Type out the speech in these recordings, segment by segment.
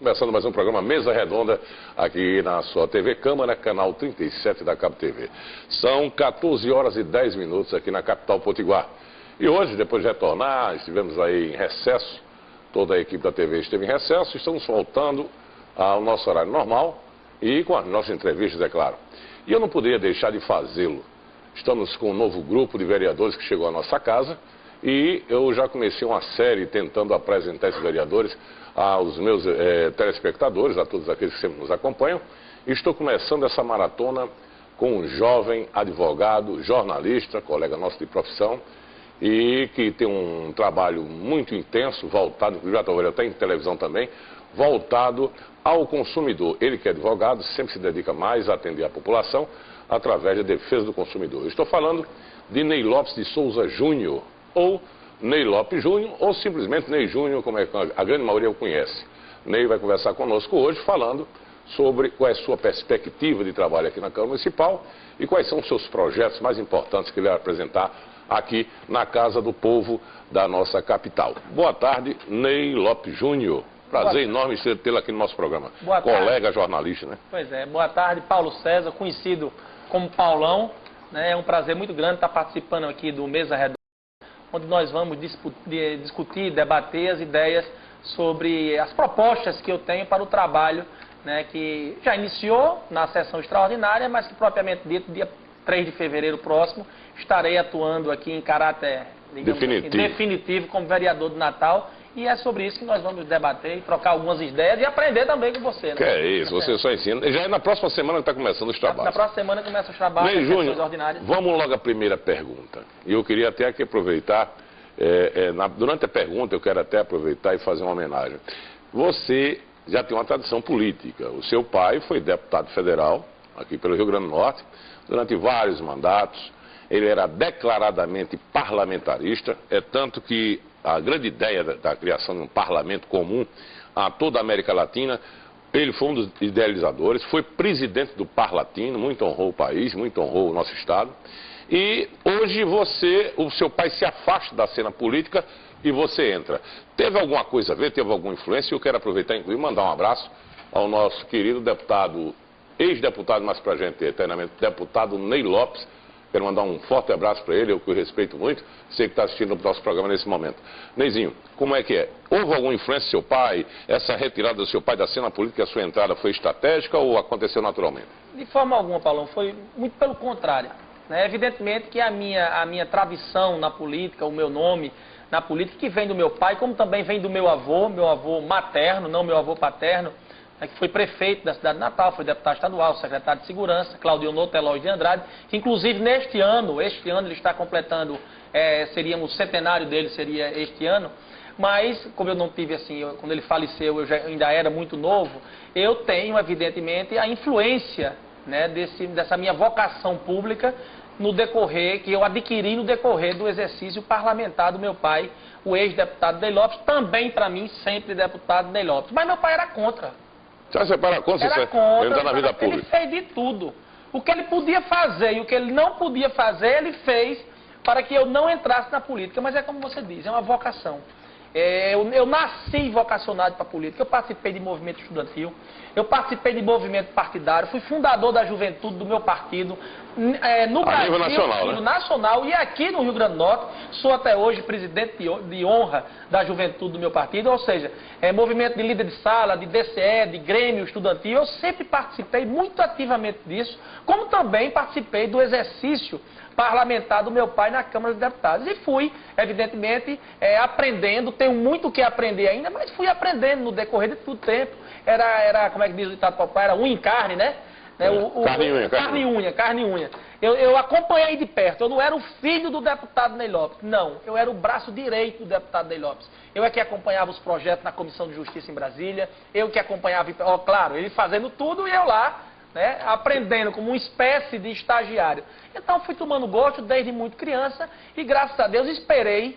Começando mais um programa Mesa Redonda aqui na sua TV Câmara, canal 37 da Cabo TV. São 14 horas e 10 minutos aqui na capital potiguar. E hoje, depois de retornar, estivemos aí em recesso, toda a equipe da TV esteve em recesso, estamos voltando ao nosso horário normal e com as nossas entrevistas, é claro. E eu não poderia deixar de fazê-lo. Estamos com um novo grupo de vereadores que chegou à nossa casa e eu já comecei uma série tentando apresentar esses vereadores aos meus telespectadores, a todos aqueles que sempre nos acompanham. E estou começando essa maratona com um jovem advogado, jornalista, colega nosso de profissão, e que tem um trabalho muito intenso, voltado, já trabalhou até em televisão também, voltado ao consumidor. Ele que é advogado, sempre se dedica mais a atender a população através da defesa do consumidor. Eu estou falando de Ney Lopes de Souza Júnior, ou Ney Lopes Júnior, ou simplesmente Ney Júnior, como a grande maioria o conhece. Ney vai conversar conosco hoje falando sobre qual é a sua perspectiva de trabalho aqui na Câmara Municipal e quais são os seus projetos mais importantes que ele vai apresentar aqui na Casa do Povo da nossa capital. Boa tarde, Ney Lopes Júnior. Prazer enorme tê-lo aqui no nosso programa. Boa tarde. Colega jornalista, né? Pois é, boa tarde, Paulo César, conhecido como Paulão. Né? É um prazer muito grande estar participando aqui do Mesa Redonda, onde nós vamos discutir, debater as ideias sobre as propostas que eu tenho para o trabalho, né, que já iniciou na sessão extraordinária, mas que propriamente dito, dia 3 de fevereiro próximo, estarei atuando aqui em caráter definitivo como vereador do Natal. E é sobre isso que nós vamos debater, trocar algumas ideias e aprender também com você. Né? Que é isso, você só ensina. Já é na próxima semana que está começando os trabalhos. Na próxima semana começa os trabalhos, Ney as Júnior, sessões ordinárias. vamos logo à primeira pergunta. E eu queria até aqui aproveitar, durante a pergunta eu quero até aproveitar e fazer uma homenagem. Você já tem uma tradição política. O seu pai foi deputado federal, aqui pelo Rio Grande do Norte, durante vários mandatos. Ele era declaradamente parlamentarista, é tanto que a grande ideia da criação de um parlamento comum a toda a América Latina, ele foi um dos idealizadores, foi presidente do Parlatino, muito honrou o país, muito honrou o nosso Estado. E hoje o seu pai se afasta da cena política e você entra. Teve alguma coisa a ver, teve alguma influência? Eu quero aproveitar, inclusive, mandar um abraço ao nosso querido deputado, ex-deputado, mas pra gente eternamente, deputado Ney Lopes. Quero mandar um forte abraço para ele, eu que o respeito muito, sei que está assistindo o nosso programa nesse momento. Neyzinho, como é que é? Houve alguma influência do seu pai? Essa retirada do seu pai da cena política, a sua entrada foi estratégica ou aconteceu naturalmente? De forma alguma, Paulão, foi muito pelo contrário. Né? Evidentemente que a minha tradição na política, o meu nome na política, que vem do meu pai, como também vem do meu avô materno, não meu avô paterno, que foi prefeito da cidade de Natal, foi deputado estadual, secretário de Segurança, Claudionor Telógio de Andrade, que inclusive este ano ele está completando, seria o centenário dele, seria este ano, mas como eu não tive assim, quando ele faleceu eu ainda era muito novo, eu tenho evidentemente a influência, né, dessa minha vocação pública no decorrer, que eu adquiri no decorrer do exercício parlamentar do meu pai, o ex-deputado Ney Lopes, também para mim sempre deputado Ney Lopes, mas meu pai era contra. Você para contra, era contra, entrar na vida pública. Ele fez de tudo. O que ele podia fazer e o que ele não podia fazer, ele fez para que eu não entrasse na política. Mas é como você diz, é uma vocação. Eu nasci vocacionado para a política, eu participei de movimento estudantil, eu participei de movimento partidário, fui fundador da juventude do meu partido, no Brasil, nacional, e aqui no Rio Grande do Norte, sou até hoje presidente de honra da juventude do meu partido, ou seja, movimento de líder de sala, de DCE, de grêmio estudantil, eu sempre participei muito ativamente disso, como também participei do exercício parlamentar do meu pai na Câmara dos Deputados. E fui, evidentemente, aprendendo, tenho muito o que aprender ainda, mas fui aprendendo no decorrer de todo o tempo. Era, como é que diz o ditado papai, era unha em carne, né? Carne e unha. Eu acompanhei de perto, eu não era o filho do deputado Ney Lopes, não, eu era o braço direito do deputado Ney Lopes. Eu é que acompanhava os projetos na Comissão de Justiça em Brasília, eu que acompanhava, claro, ele fazendo tudo e eu lá, né, aprendendo como uma espécie de estagiário. Então fui tomando gosto desde muito criança e graças a Deus esperei,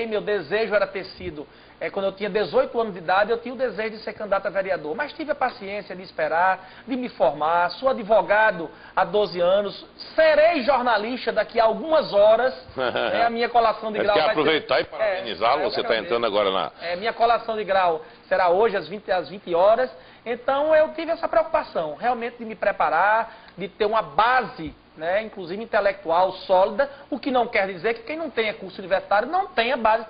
meu desejo era ter sido quando eu tinha 18 anos de idade, eu tinha o desejo de ser candidato a vereador. Mas tive a paciência de esperar, de me formar. Sou advogado há 12 anos. Serei jornalista daqui a algumas horas. A minha colação de grau vai aproveitar e parabenizá-lo. Você está entrando agora na... minha colação de grau será hoje às 20 horas. Então eu tive essa preocupação, realmente de me preparar, de ter uma base, né, inclusive intelectual sólida, o que não quer dizer que quem não tenha curso universitário não tenha base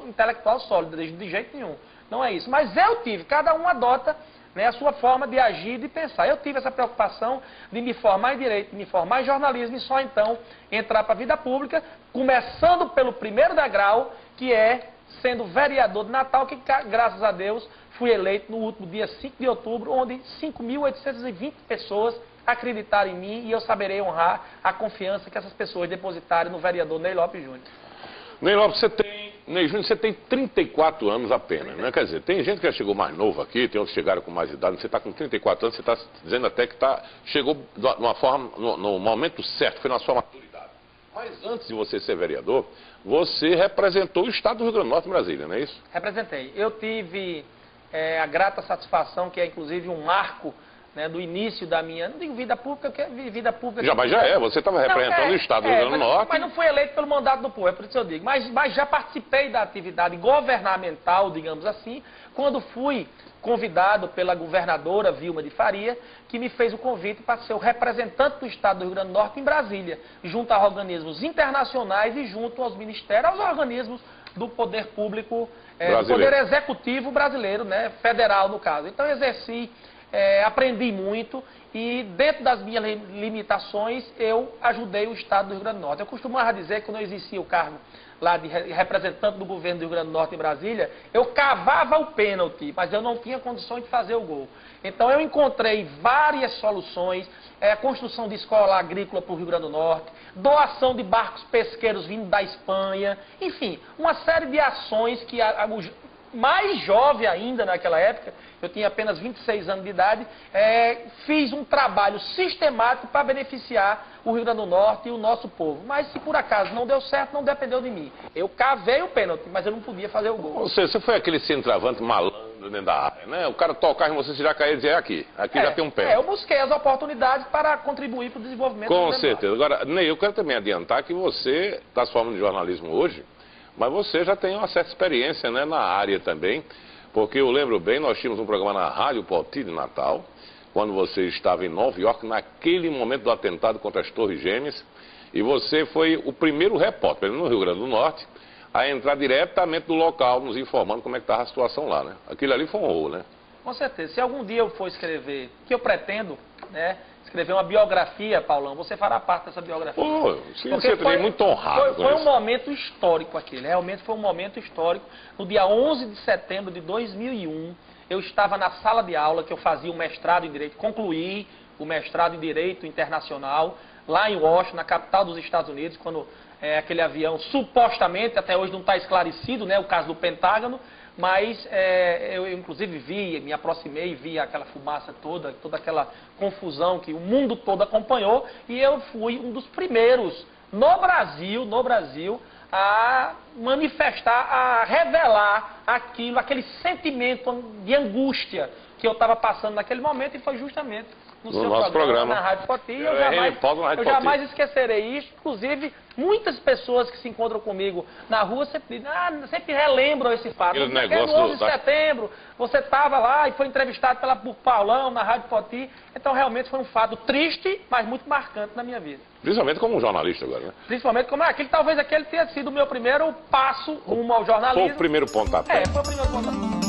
intelectual sólida, de jeito nenhum. Não é isso. Mas eu tive, cada um adota, né, a sua forma de agir, de pensar. Eu tive essa preocupação de me formar em Direito, de me formar em Jornalismo e só então entrar para a vida pública, começando pelo primeiro degrau, que é sendo vereador de Natal, que graças a Deus fui eleito no último dia 5 de outubro, onde 5.820 pessoas acreditaram em mim e eu saberei honrar a confiança que essas pessoas depositarem no vereador Ney Lopes Júnior. Ney Lopes, Ney Júnior, você tem 34 anos apenas, né? Quer dizer, tem gente que já chegou mais novo aqui, tem outros que chegaram com mais idade, você está com 34 anos, você está dizendo até que chegou de uma forma, no momento certo, foi na sua maturidade. Mas antes de você ser vereador, você representou o estado do Rio Grande do Norte em Brasília, não é isso? Representei. Eu tive a grata satisfação, que é inclusive um marco, né, do início da minha, não digo vida pública, porque vida pública... Mas já é, você estava representando o estado do Rio Grande do Norte. Mas não fui eleito pelo mandato do povo, é por isso que eu digo. Mas já participei da atividade governamental, digamos assim, quando fui convidado pela governadora Vilma de Faria, que me fez o convite para ser o representante do estado do Rio Grande do Norte em Brasília, junto a organismos internacionais e junto aos ministérios, aos organismos do poder público, do poder executivo brasileiro, né, federal no caso. Então eu exerci, aprendi muito e dentro das minhas limitações eu ajudei o estado do Rio Grande do Norte. Eu costumava dizer que quando eu exercia o cargo lá de representante do governo do Rio Grande do Norte em Brasília, eu cavava o pênalti, mas eu não tinha condições de fazer o gol. Então eu encontrei várias soluções, construção de escola agrícola para o Rio Grande do Norte, doação de barcos pesqueiros vindo da Espanha, enfim, uma série de ações que mais jovem ainda naquela época, eu tinha apenas 26 anos de idade, fiz um trabalho sistemático para beneficiar o Rio Grande do Norte e o nosso povo. Mas se por acaso não deu certo, não dependeu de mim. Eu cavei o pênalti, mas eu não podia fazer o gol. Ou seja, você foi aquele centroavante malandro dentro da área, né? O cara tocar em você, já cair e dizer, aqui já tem um pé. Eu busquei as oportunidades para contribuir para o desenvolvimento do Rio Grande do Norte. Com certeza. Agora, Ney, eu quero também adiantar que você está se formando em jornalismo hoje, mas você já tem uma certa experiência, né, na área também, porque eu lembro bem, nós tínhamos um programa na Rádio Poti de Natal, quando você estava em Nova York, naquele momento do atentado contra as Torres Gêmeas, e você foi o primeiro repórter no Rio Grande do Norte a entrar diretamente no local, nos informando como é que estava a situação lá, né? Aquilo ali foi um horror, né? Com certeza. Se algum dia eu for escrever, que eu pretendo, né, escrever uma biografia, Paulão, você fará parte dessa biografia. Você foi muito honrado. Foi um momento histórico aquele, realmente foi um momento histórico. No dia 11 de setembro de 2001, eu estava na sala de aula que eu fazia um mestrado em Direito, concluí o mestrado em Direito Internacional, lá em Washington, na capital dos Estados Unidos, quando aquele avião, supostamente, até hoje não está esclarecido, né, o caso do Pentágono, mas eu inclusive me aproximei e vi aquela fumaça toda aquela confusão que o mundo todo acompanhou, e eu fui um dos primeiros no Brasil, a manifestar, a revelar aquele sentimento de angústia que eu estava passando naquele momento, e foi justamente no seu nosso programa na Rádio Poti. Eu jamais esquecerei isso. Inclusive, muitas pessoas que se encontram comigo na rua sempre relembram esse fato. No 11 de setembro, você estava lá e foi entrevistado por Paulão na Rádio Poti. Então, realmente foi um fato triste, mas muito marcante na minha vida. Principalmente como um jornalista agora, né? Principalmente como talvez aquele tenha sido o meu primeiro passo rumo ao jornalismo. Foi o primeiro pontapé. Foi o primeiro pontapé.